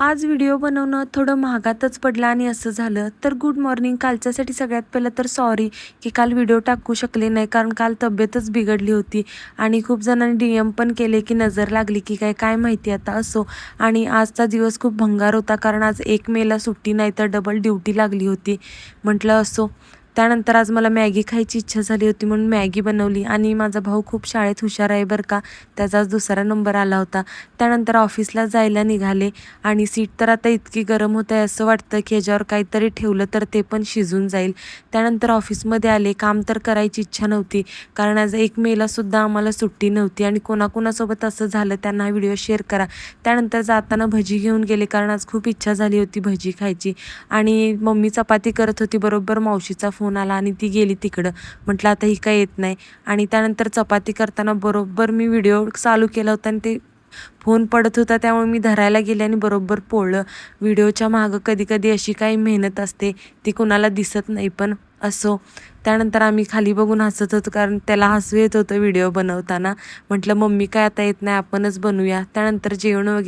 आज व्हिडिओ बनवणं थोडं महागातच पडलं आणि असं झालं तर गुड मॉर्निंग. कालच्यासाठी सगळ्यात पहिलं तर सॉरी की काल व्हिडिओ टाकू शकले नाही, कारण काल तब्येतच बिघडली होती आणि खूप जणांनी DM पण केले की नजर लागली की काय काय माहिती आता. असो, आणि आजचा दिवस खूप भंगार होता कारण आज 1 मेला सुट्टी नाही तर डबल ड्युटी लागली होती. म्हटलं असो. त्यानंतर आज मला मॅगी खायची इच्छा झाली होती म्हणून मॅगी बनवली. आणि माझा भाऊ खूप शाळेत हुशार आहे बरं का, त्याचा आज 2रा नंबर आला होता. त्यानंतर ऑफिसला जायला निघाले आणि सीट तर आता इतकी गरम होत आहे, असं वाटतं की ह्याच्यावर काहीतरी ठेवलं तर ते पण शिजून जाईल. त्यानंतर ऑफिसमध्ये आले. काम तर करायची इच्छा नव्हती कारण आज 1 मेला सुद्धा आम्हाला सुट्टी नव्हती आणि कोणाकोणासोबत असं झालं त्यांना हा व्हिडिओ शेअर करा. त्यानंतर जाताना भजी घेऊन गेले कारण आज खूप इच्छा झाली होती भजी खायची. आणि मम्मी चपाती करत होती, बरोबर मावशीचा फोन आला आणि ती गेली तिकडं. म्हटलं आता ही काय येत नाही. आणि त्यानंतर चपाती करताना बरोबर मी व्हिडिओ चालू केला होता आणि ते फोन पडत होता, त्यामुळे मी धरायला गेले आणि बरोबर पोळलं. व्हिडिओच्या मागं कधी कधी अशी काही मेहनत असते, ती कुणाला दिसत नाही, पण असो. त्यानंतर आम्ही खाली बघून हसत होतो कारण त्याला हसू येत होतं व्हिडिओ बनवताना. म्हटलं मम्मी काय आता येत नाही, आपणच बनवूया. त्यानंतर जेवण वगैरे